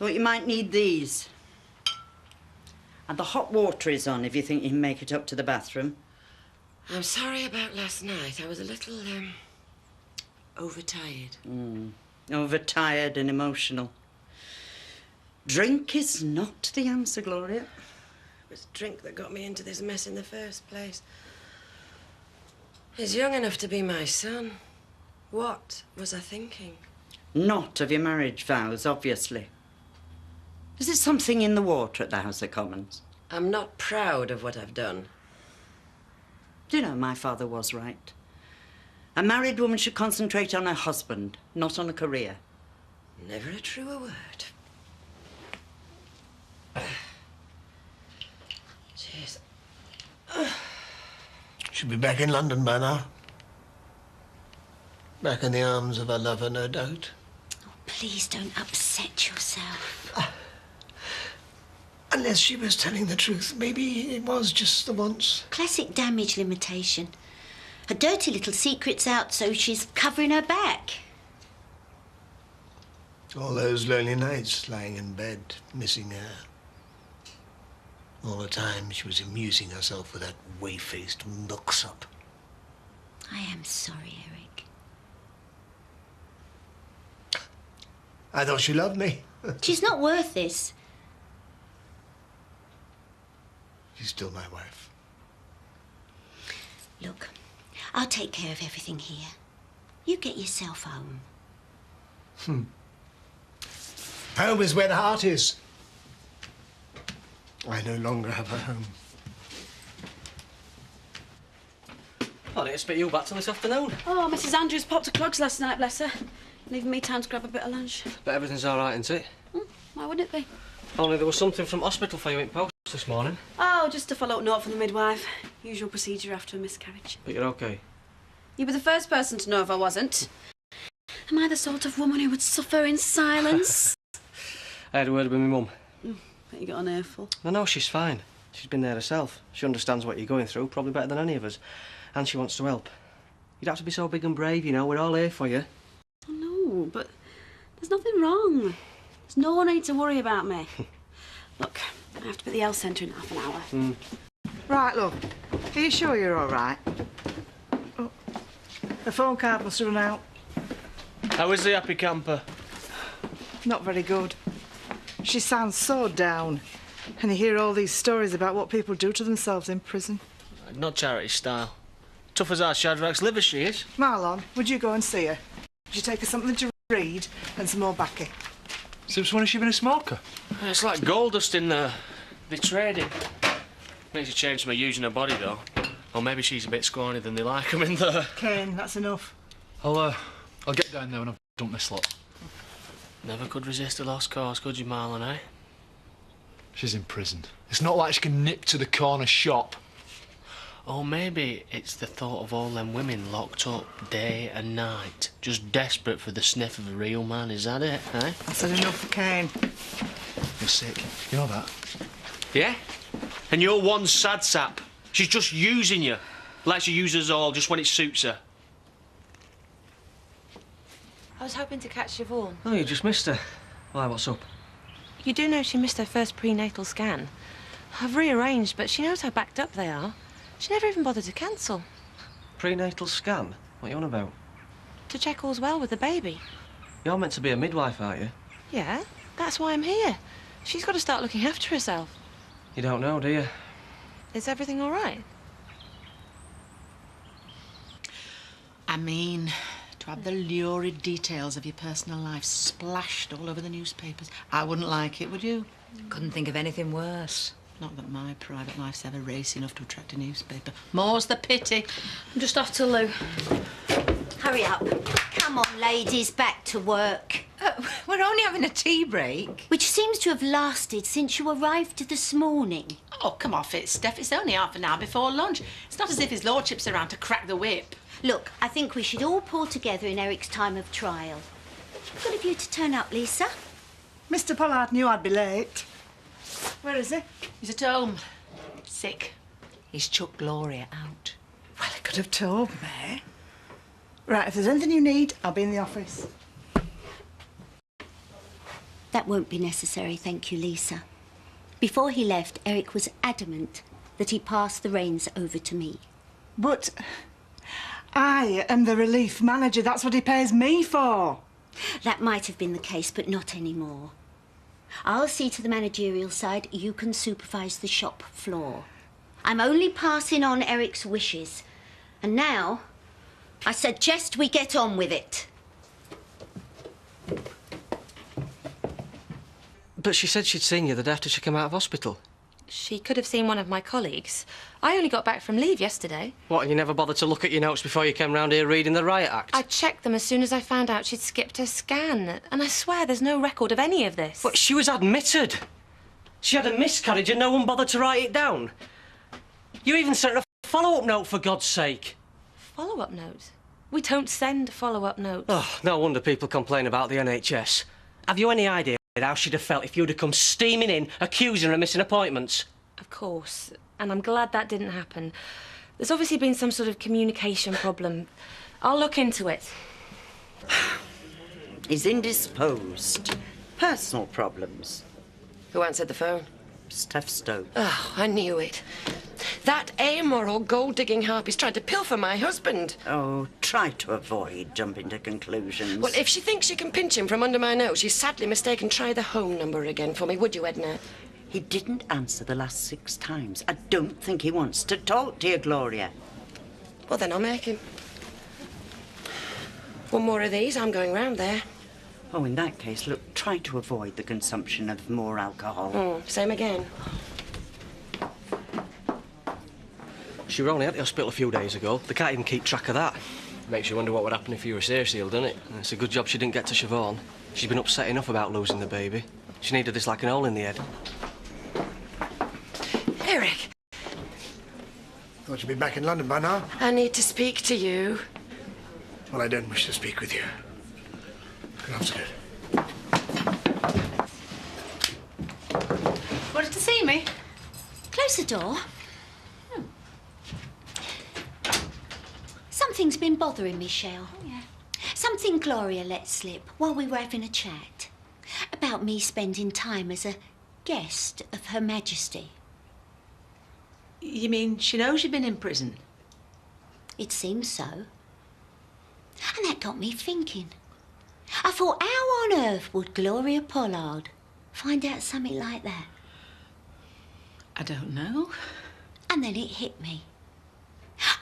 Thought you might need these. And the hot water is on if you think you can make it up to the bathroom. I'm sorry about last night. I was a little, overtired. Overtired and emotional. Drink is not the answer, Gloria. It was drink that got me into this mess in the first place. He's young enough to be my son. What was I thinking? Not of your marriage vows, obviously. Is it something in the water at the House of Commons? I'm not proud of what I've done. Do you know, my father was right. A married woman should concentrate on her husband, not on a career. Never a truer word. Cheers. She'll be back in London by now. Back in the arms of her lover, no doubt. Oh, please don't upset yourself. Unless she was telling the truth. Maybe it was just the once. Classic damage limitation. Her dirty little secret's out, so she's covering her back. All those lonely nights lying in bed, missing her. All the time she was amusing herself with that whey-faced milksop. I am sorry, Eric. I thought she loved me. She's not worth this. She's still my wife. Look, I'll take care of everything here. You get yourself home. Home is where the heart is. I no longer have a home. I didn't expect you back till this afternoon. Oh, Mrs. Andrews popped her clogs last night, bless her. Leaving me time to grab a bit of lunch. But everything's all right, isn't it? Why wouldn't it be? Only there was something from hospital for you in post this morning. Oh, just a follow-up note from the midwife. Usual procedure after a miscarriage. But you're okay. You were the first person to know if I wasn't. Am I the sort of woman who would suffer in silence? I had a word with my mum. Bet you got an earful. No, she's fine. She's been there herself. She understands what you're going through, probably better than any of us. And she wants to help. You'd have to be so big and brave, you know. We're all here for you. I know, but there's nothing wrong. There's no need to worry about me. Look, I have to be at the health centre in half an hour. Right, love. Are you sure you're all right? Oh, the phone card must have run out. How is the happy camper? Not very good. She sounds so down. And you hear all these stories about what people do to themselves in prison. Not charity style. Tough as our Shadrach's liver, she is. Marlon, would you go and see her? Would you take her something to read and some more baccy? Since when has she been a smoker? It's like gold dust in there. They trade it. Makes a change from her using her body, though. Or maybe she's a bit scrawny than they like 'em in there. Kane, that's enough. I'll get down there when I've done this lot. Never could resist a lost cause, could you, Marlon, eh? She's in prison. It's not like she can nip to the corner shop. Or maybe it's the thought of all them women locked up day and night, just desperate for the sniff of a real man. Is that it, eh? I said enough for Kane. You're sick. You know that? Yeah? And you're one sad sap. She's just using you, like she uses us all just when it suits her. I was hoping to catch Siobhan. Oh, you just missed her. Why, what's up? You do know she missed her first prenatal scan. I've rearranged, but she knows how backed up they are. She never even bothered to cancel. Prenatal scan? What are you on about? To check all's well with the baby. You're meant to be a midwife, aren't you? Yeah, that's why I'm here. She's got to start looking after herself. You don't know, do you? Is everything all right? I mean, to have the lurid details of your personal life splashed all over the newspapers. I wouldn't like it, would you? Couldn't think of anything worse. Not that my private life's ever racy enough to attract a newspaper. More's the pity. I'm just off to Lou. Hurry up. Come on, ladies, back to work. We're only having a tea break. Which seems to have lasted since you arrived this morning. Oh, come off it, Steph. It's only half an hour before lunch. It's not as if his lordship's around to crack the whip. Look, I think we should all pull together in Eric's time of trial. Good of you to turn up, Lisa. Mr. Pollard knew I'd be late. Where is he? He's at home. Sick. He's chucked Gloria out. Well, he could have told me. Right, if there's anything you need, I'll be in the office. That won't be necessary, thank you, Lisa. Before he left, Eric was adamant that he pass the reins over to me. But I am the relief manager. That's what he pays me for. That might have been the case, but not anymore. I'll see to the managerial side. You can supervise the shop floor. I'm only passing on Eric's wishes. And now, I suggest we get on with it. But she said she'd seen you the day after she came out of hospital. She could have seen one of my colleagues. I only got back from leave yesterday. What, and you never bothered to look at your notes before you came round here reading the Riot Act? I checked them as soon as I found out she'd skipped her scan. And I swear there's no record of any of this. But she was admitted. She had a miscarriage and no one bothered to write it down. You even sent her a follow-up note, for God's sake. Follow-up note? We don't send follow-up notes. Oh, no wonder people complain about the NHS. Have you any idea how she'd have felt if you'd have come steaming in, accusing her of missing appointments? Of course. And I'm glad that didn't happen. There's obviously been some sort of communication problem. I'll look into it. He's indisposed. Personal problems. Who answered the phone? Steph Stone. Oh, I knew it. That amoral gold-digging harpy's tried to pilfer my husband. Oh, try to avoid jumping to conclusions. Well, if she thinks she can pinch him from under my nose, she's sadly mistaken. Try the home number again for me, would you, Edna? He didn't answer the last 6 times. I don't think he wants to talk to you, Gloria. Well, then I'll make him. One more of these, I'm going round there. Oh, in that case, look, try to avoid the consumption of more alcohol. Same again. She were only at the hospital a few days ago. They can't even keep track of that. Makes you wonder what would happen if you were seriously ill, doesn't it? And it's a good job she didn't get to Siobhan. She's been upset enough about losing the baby. She needed this like an hole in the head. Eric! Thought you'd be back in London by now. I need to speak to you. Well, I don't wish to speak with you. Good afternoon. Wanted to see me? Close the door. Something's been bothering me, Shell. Oh, yeah. Something Gloria let slip while we were having a chat about me spending time as a guest of Her Majesty. You mean she knows you've been in prison? It seems so. And that got me thinking. I thought, how on earth would Gloria Pollard find out something like that? I don't know. And then it hit me.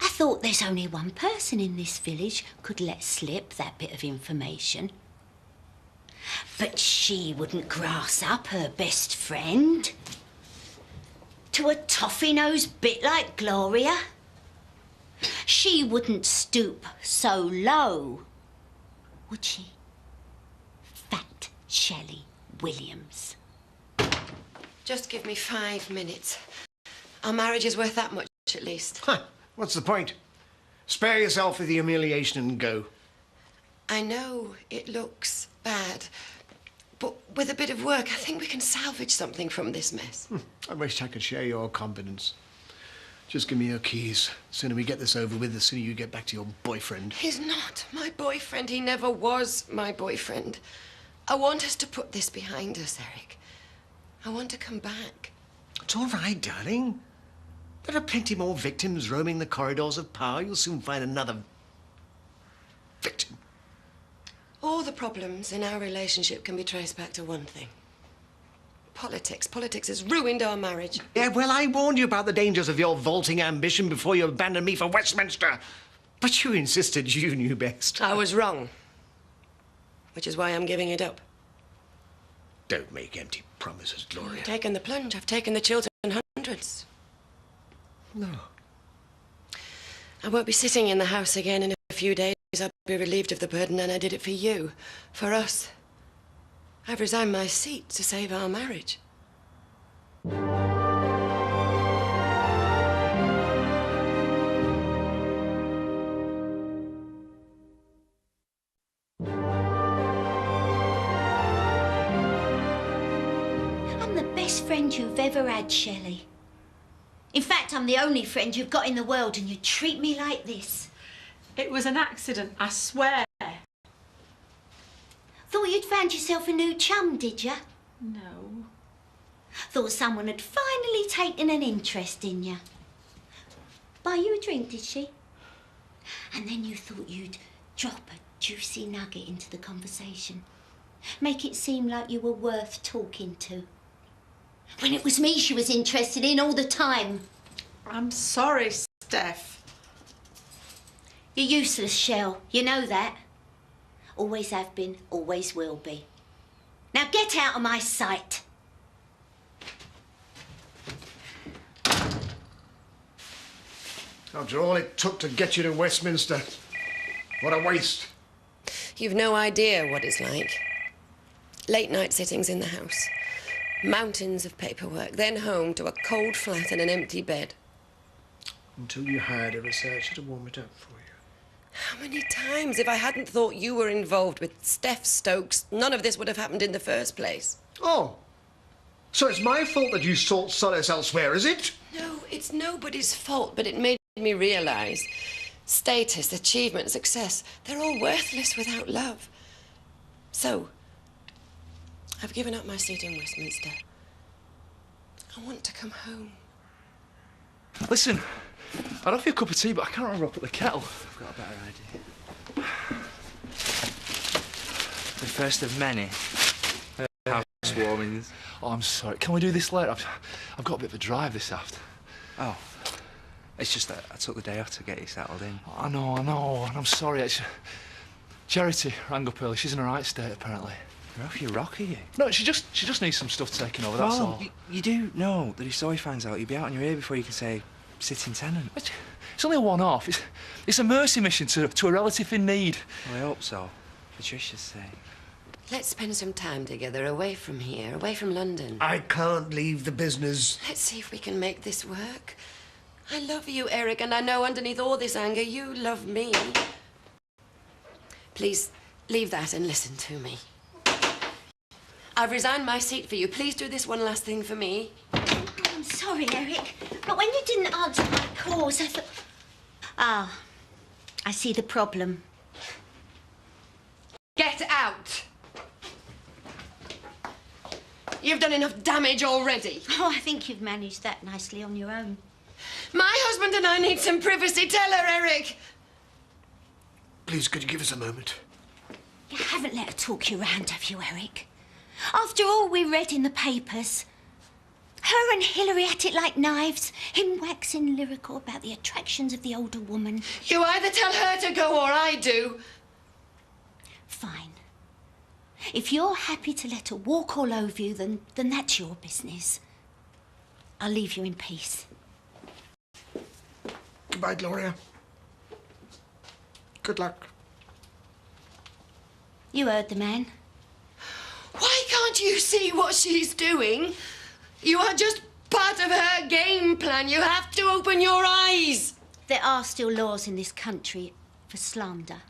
I thought there's only one person in this village could let slip that bit of information. But she wouldn't grass up her best friend to a toffee-nosed bit like Gloria. She wouldn't stoop so low, would she? Fat Shelley Williams. Just give me 5 minutes. Our marriage is worth that much, at least. Huh. What's the point? Spare yourself of the humiliation and go. I know it looks bad, but with a bit of work, I think we can salvage something from this mess. I wish I could share your confidence. Just give me your keys. The sooner we get this over with, the sooner you get back to your boyfriend. He's not my boyfriend. He never was my boyfriend. I want us to put this behind us, Eric. I want to come back. It's all right, darling. There are plenty more victims roaming the corridors of power. You'll soon find another victim. All the problems in our relationship can be traced back to one thing. Politics. Politics has ruined our marriage. Yeah, well, I warned you about the dangers of your vaulting ambition before you abandoned me for Westminster. But you insisted you knew best. I was wrong. Which is why I'm giving it up. Don't make empty promises, Gloria. I've taken the plunge. I've taken the children hundreds. No. I won't be sitting in the house again in a few days. I'll be relieved of the burden, and I did it for you, for us. I've resigned my seat to save our marriage. I'm the best friend you've ever had, Shelley. In fact, I'm the only friend you've got in the world, and you treat me like this. It was an accident, I swear. The Thought you'd found yourself a new chum, did you? No. Thought someone had finally taken an interest in you. Buy you a drink, did she? And then you thought you'd drop a juicy nugget into the conversation. Make it seem like you were worth talking to. When it was me she was interested in all the time. I'm sorry, Steph. You're useless, Shell. You know that. Always have been, always will be. Now get out of my sight. After all it took to get you to Westminster. What a waste. You've no idea what it's like. Late night sittings in the house. Mountains of paperwork. Then home to a cold flat and an empty bed. Until you hired a researcher to warm it up for you. How many times, if I hadn't thought you were involved with Steph Stokes, none of this would have happened in the first place. Oh. So it's my fault that you sought solace elsewhere, is it? No, it's nobody's fault, but it made me realise status, achievement, success, they're all worthless without love. So, I've given up my seat in Westminster. I want to come home. Listen, I'd offer you a cup of tea, but I can't remember up at the kettle. I've got a better idea. The first of many housewarmings. Oh, I'm sorry. Can we do this later? I've got a bit of a drive this after. Oh. It's just that I took the day off to get you settled in. I know, and I'm sorry. Charity rang up early. She's in a right state, apparently. You're off your rocker, you. No, she just needs some stuff taken over, that's all. You do know that if Zoe finds out, you'll be out on your ear before you can say sitting tenant. It's only a one-off. It's a mercy mission to a relative in need. Well, I hope so. Patricia's sake. Let's spend some time together, away from here, away from London. I can't leave the business. Let's see if we can make this work. I love you, Eric, and I know underneath all this anger, you love me. Please, leave that and listen to me. I've resigned my seat for you. Please do this one last thing for me. I'm sorry, Eric, but when you didn't answer my calls, I thought... Ah, I see the problem. Get out! You've done enough damage already. Oh, I think you've managed that nicely on your own. My husband and I need some privacy. Tell her, Eric. Please, could you give us a moment? You haven't let her talk you round, have you, Eric? After all we read in the papers. Her and Hilary at it like knives. Him waxing lyrical about the attractions of the older woman. You either tell her to go or I do. Fine. If you're happy to let her walk all over you, then that's your business. I'll leave you in peace. Goodbye, Gloria. Good luck. You heard the man. Why can't you see what she's doing? You are just part of her game plan. You have to open your eyes. There are still laws in this country for slander.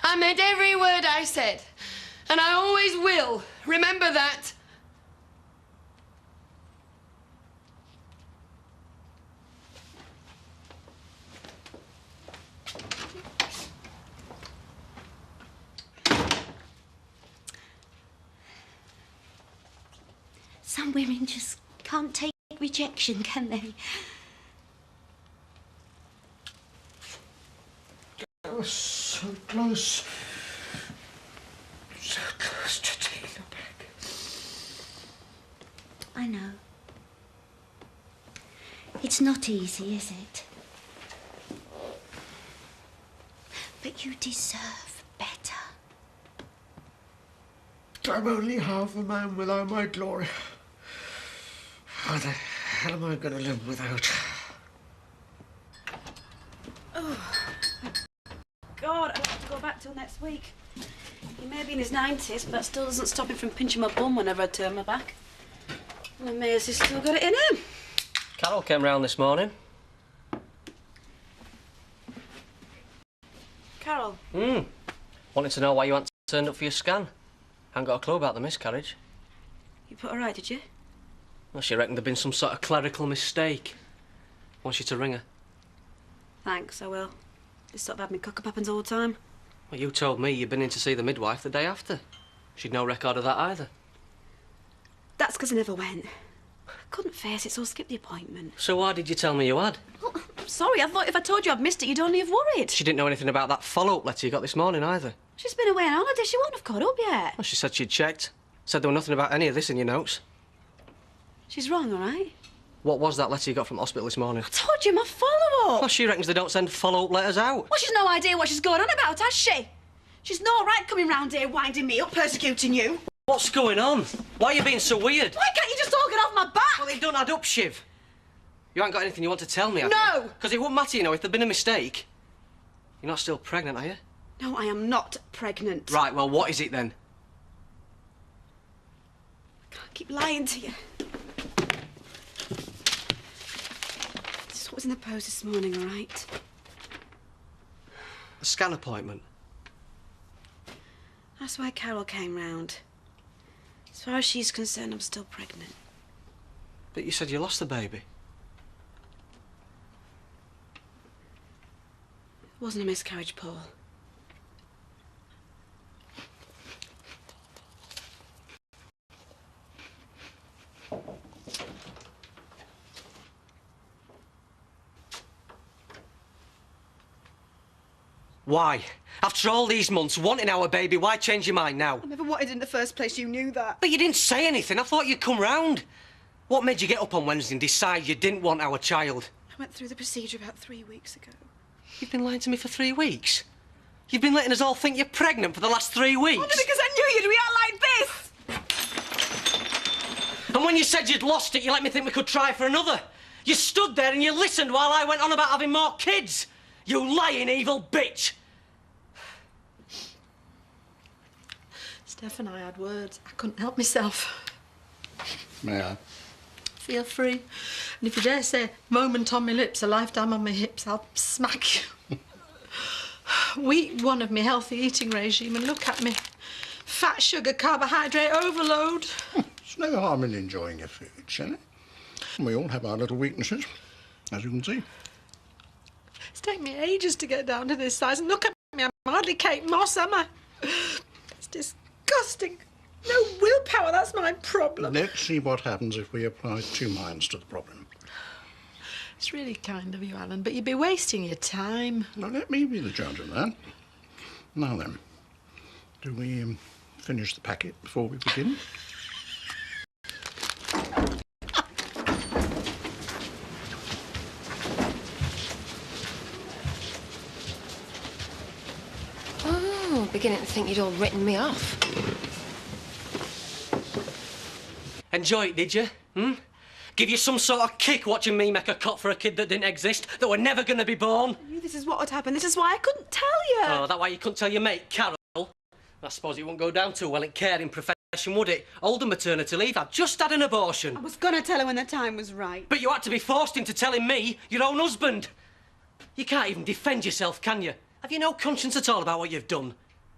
I meant every word I said. And I always will. Remember that. Some women just can't take rejection, can they? I was so close. So close to taking her back. I know. It's not easy, is it? But you deserve better. I'm only half a man without my Gloria. How the hell am I going to live without? Oh, God, I don't have to go back till next week. He may be in his 90s, but that still doesn't stop him from pinching my bum whenever I turn my back. And I'm amazed he's still got it in him. Carol came round this morning. Carol? Wanted to know why you hadn't turned up for your scan. Hadn't got a clue about the miscarriage. You put her right, did you? Well, she reckoned there'd been some sort of clerical mistake. Wants you to ring her. Thanks, I will. This sort of admin cock-up happens all the time. Well, you told me you'd been in to see the midwife the day after. She'd no record of that either. That's because I never went. I couldn't face it, so I skipped the appointment. So why did you tell me you had? Well, I'm sorry, I thought if I told you I'd missed it, you'd only have worried. She didn't know anything about that follow-up letter you got this morning either. She's been away on holiday, she won't have caught up yet. Well, she said she'd checked. Said there was nothing about any of this in your notes. She's wrong, all right? What was that letter you got from hospital this morning? I told you, my follow-up. Well, she reckons they don't send follow-up letters out. Well, she's no idea what she's going on about, has she? She's no right coming round here winding me up, persecuting you. What's going on? Why are you being so weird? Why can't you just all get off my back? Well, it don't add up, Shiv. You ain't got anything you want to tell me, have you? No! Because it wouldn't matter, you know, if there'd been a mistake. You're not still pregnant, are you? No, I am not pregnant. Right, well, what is it then? I can't keep lying to you. This is what was in the post this morning, all right? A scan appointment? That's why Carol came round. As far as she's concerned, I'm still pregnant. But you said you lost the baby. It wasn't a miscarriage, Paul. Why? After all these months wanting our baby, why change your mind now? I never wanted in the first place, you knew that. But you didn't say anything. I thought you'd come round. What made you get up on Wednesday and decide you didn't want our child? I went through the procedure about 3 weeks ago. You've been lying to me for 3 weeks? You've been letting us all think you're pregnant for the last 3 weeks? Only because I knew you'd react like this! And when you said you'd lost it, you let me think we could try for another. You stood there and you listened while I went on about having more kids. You lying evil bitch! Steph and I had words. I couldn't help myself. May I? Feel free. And if you dare say moment on my lips, a lifetime on my hips, I'll smack you. Week 1 of my healthy eating regime, and look at me. Fat, sugar, carbohydrate overload. It's no harm in enjoying your food, Shelley. We all have our little weaknesses, as you can see. It's taken me ages to get down to this size, and look at me, I'm hardly Kate Moss, am I? It's disgusting. No willpower, that's my problem. Let's see what happens if we apply 2 minds to the problem. It's really kind of you, Alan, but you'd be wasting your time. Now, let me be the judge of that. Now then, do we finish the packet before we begin? Oh, beginning to think you'd all written me off. Enjoy it, did you? Give you some sort of kick watching me make a cot for a kid that didn't exist, that were never going to be born? I knew this is what would happen. This is why I couldn't tell you. Oh, that why you couldn't tell your mate, Carol? I suppose it wouldn't go down too well in caring profession, would it? Older maternity leave. I've just had an abortion. I was going to tell her when the time was right. But you had to be forced into telling me, your own husband. You can't even defend yourself, can you? Have you no conscience at all about what you've done?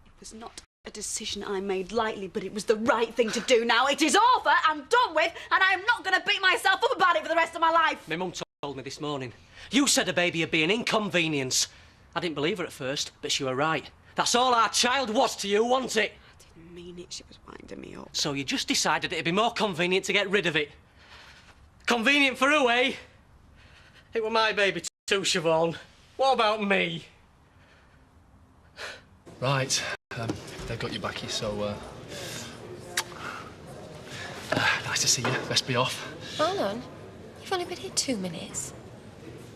It was not a decision I made lightly, but it was the right thing to do. Now it is over, I'm done with, and I'm not going to beat myself up about it for the rest of my life. My mum told me this morning. You said a baby would be an inconvenience. I didn't believe her at first, but she were right. That's all our child was to you, wasn't it? I didn't mean it. She was winding me up. So you just decided it'd be more convenient to get rid of it. Convenient for who, eh? It were my baby too, Siobhan. What about me? Right, they've got you back here, so, nice to see you. Best be off. Hold on. You've only been here 2 minutes.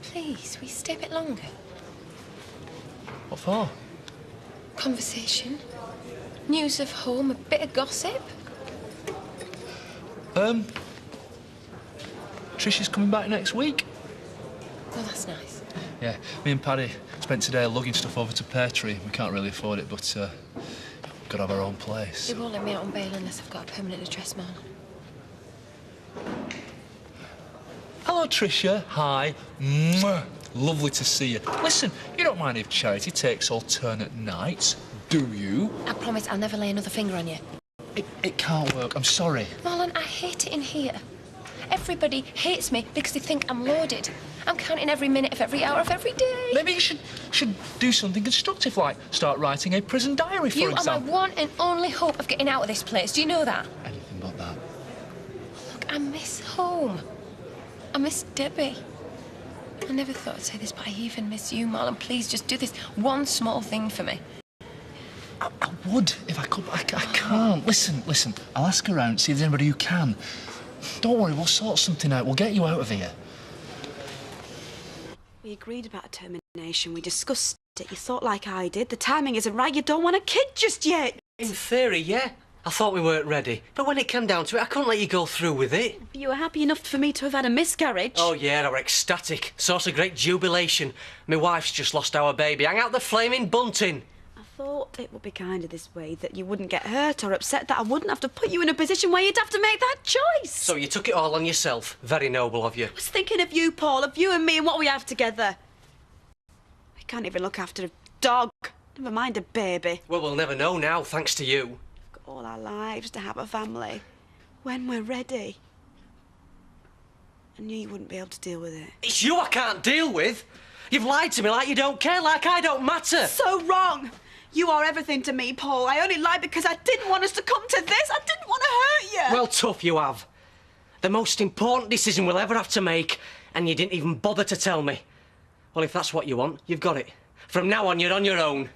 Please, will you stay a bit longer? What for? Conversation. News of home, a bit of gossip. Tricia's coming back next week. Oh, that's nice. Yeah, me and Paddy spent today lugging stuff over to Pear Tree. We can't really afford it, but we've got to have our own place. They won't let me out on bail unless I've got a permanent address, man. Hello, Tricia. Hi. Mwah. Lovely to see you. Listen, you don't mind if Charity takes alternate nights, do you? I promise I'll never lay another finger on you. It can't work. I'm sorry. Marlon, I hate it in here. Everybody hates me because they think I'm loaded. I'm counting every minute of every hour of every day. Maybe you should do something constructive, like start writing a prison diary, for example. You are my one and only hope of getting out of this place. Do you know that? Anything but that. Look, I miss home. I miss Debbie. I never thought I'd say this, but I even miss you, Marlon. Please, just do this one small thing for me. I would if I could, but I can't. Listen. I'll ask around, see if there's anybody who can. Don't worry, we'll sort something out. We'll get you out of here. We agreed about a termination. We discussed it. You thought like I did. The timing isn't right. You don't want a kid just yet. In theory, yeah. I thought we weren't ready. But when it came down to it, I couldn't let you go through with it. You were happy enough for me to have had a miscarriage. Oh, yeah, I were ecstatic. Source of great jubilation. My wife's just lost our baby. Hang out the flaming bunting. I thought it would be kind of this way, that you wouldn't get hurt or upset, that I wouldn't have to put you in a position where you'd have to make that choice. So you took it all on yourself. Very noble of you. I was thinking of you, Paul, of you and me and what we have together. We can't even look after a dog, never mind a baby. Well, we'll never know now, thanks to you. We've got all our lives to have a family. When we're ready. I knew you wouldn't be able to deal with it. It's you I can't deal with. You've lied to me like you don't care, like I don't matter. So wrong. You are everything to me, Paul. I only lied because I didn't want us to come to this. I didn't want to hurt you. Well, tough you have. The most important decision we'll ever have to make, and you didn't even bother to tell me. Well, if that's what you want, you've got it. From now on, you're on your own.